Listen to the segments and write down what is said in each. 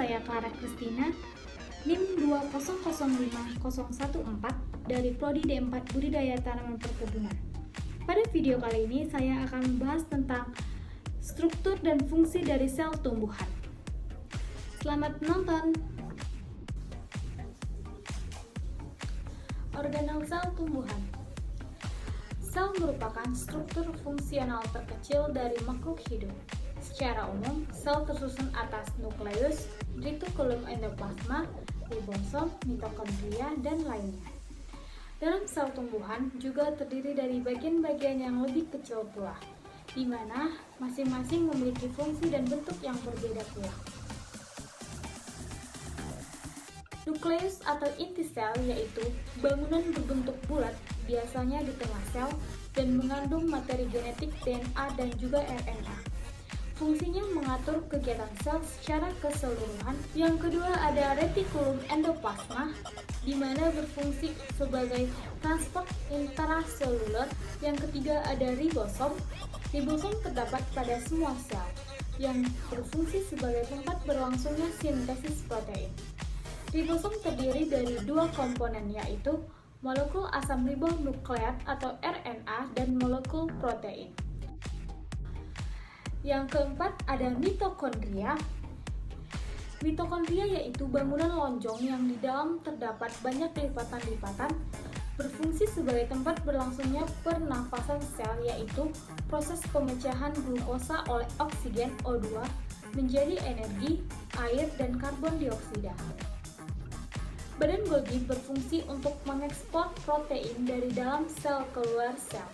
saya Clara Christina, NIM 2005014 dari Prodi D4 Budidaya Tanaman Perkebunan. Pada video kali ini saya akan membahas tentang struktur dan fungsi dari sel tumbuhan. Selamat menonton! Organel sel tumbuhan. Sel merupakan struktur fungsional terkecil dari makhluk hidup. Secara umum, sel tersusun atas nukleus, retikulum endoplasma, ribosom, mitokondria, dan lainnya. Dalam sel tumbuhan juga terdiri dari bagian-bagian yang lebih kecil pula, di mana masing-masing memiliki fungsi dan bentuk yang berbeda pula. Nukleus atau inti sel yaitu bangunan berbentuk bulat biasanya di tengah sel dan mengandung materi genetik DNA dan juga RNA. Fungsinya mengatur kegiatan sel secara keseluruhan. Yang kedua ada retikulum endoplasma, di mana berfungsi sebagai transport intraseluler. Yang ketiga ada ribosom. Ribosom terdapat pada semua sel, yang berfungsi sebagai tempat berlangsungnya sintesis protein. Ribosom terdiri dari dua komponen, yaitu molekul asam ribonukleat atau RNA dan molekul protein. Yang keempat ada mitokondria. Mitokondria yaitu bangunan lonjong yang di dalam terdapat banyak lipatan-lipatan, berfungsi sebagai tempat berlangsungnya pernafasan sel, yaitu proses pemecahan glukosa oleh oksigen O2 menjadi energi, air, dan karbon dioksida. Badan Golgi berfungsi untuk mengekspor protein dari dalam sel keluar sel,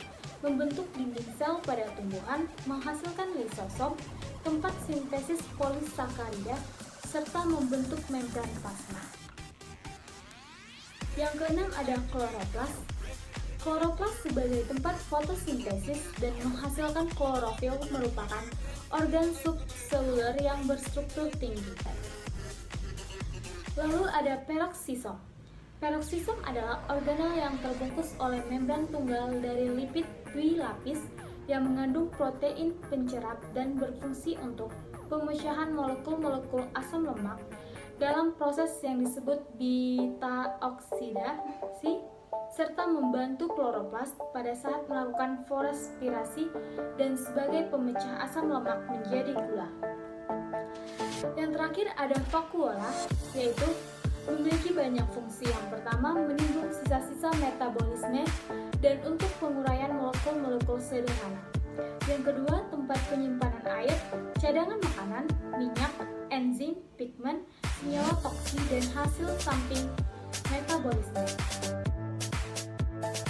membentuk dinding sel pada tumbuhan, menghasilkan lisosom, tempat sintesis polisakarida, serta membentuk membran plasma. Yang keenam ada kloroplas. Kloroplas sebagai tempat fotosintesis dan menghasilkan klorofil merupakan organ subseluler yang berstruktur tinggi. Lalu ada peroksisom. Peroksisom adalah organel yang terbungkus oleh membran tunggal dari lipid dwilapis yang mengandung protein pencerap dan berfungsi untuk pemecahan molekul-molekul asam lemak dalam proses yang disebut beta oksidasi, serta membantu kloroplast pada saat melakukan respirasi dan sebagai pemecah asam lemak menjadi gula. Yang terakhir ada vakuola, yaitu memiliki banyak fungsi. Yang pertama, menimbun sisa-sisa metabolisme dan untuk penguraian molekul-molekul sederhana. Yang kedua, tempat penyimpanan air, cadangan makanan, minyak, enzim, pigmen, senyawa toksik, dan hasil samping metabolisme.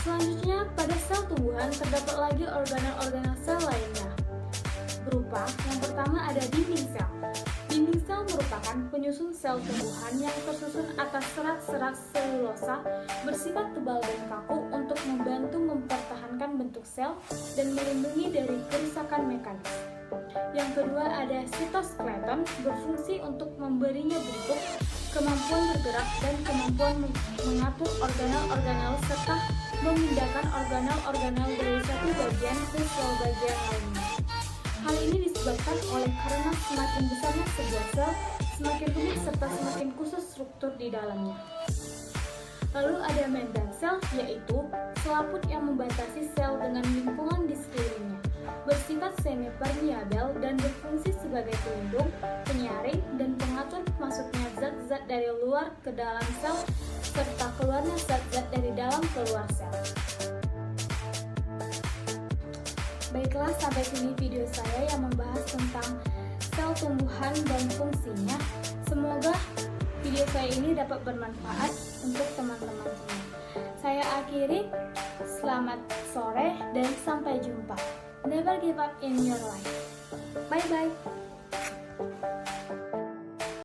Selanjutnya, pada sel tumbuhan terdapat lagi organel-organel sel lainnya, berupa yang pertama ada dinding sel. Dinding sel merupakan penyusun sel tumbuhan yang tersusun atas serat-serat selulosa bersifat tebal dan kaku untuk membantu mempertahankan bentuk sel dan melindungi dari kerusakan mekanis. Yang kedua ada sitoskeleton, berfungsi untuk memberinya bentuk, kemampuan bergerak, dan kemampuan mengatur organel-organel serta memindahkan organel-organel dari satu bagian ke sel bagian lainnya. Hal ini disebabkan oleh karena semakin besarnya sebuah sel, semakin rumit serta semakin khusus struktur di dalamnya. Lalu ada membran sel, yaitu selaput yang membatasi sel dengan lingkungan di sekelilingnya, bersifat semi-permeabel dan berfungsi sebagai pelindung, penyaring, dan pengatur masuknya zat-zat dari luar ke dalam sel, serta keluarnya zat-zat dari dalam keluar sel. Baiklah, sampai sini video saya yang membahas tentang sel tumbuhan dan fungsinya. Semoga video saya ini dapat bermanfaat untuk teman-teman semua. Saya akhiri, selamat sore dan sampai jumpa. Never give up in your life. Bye-bye.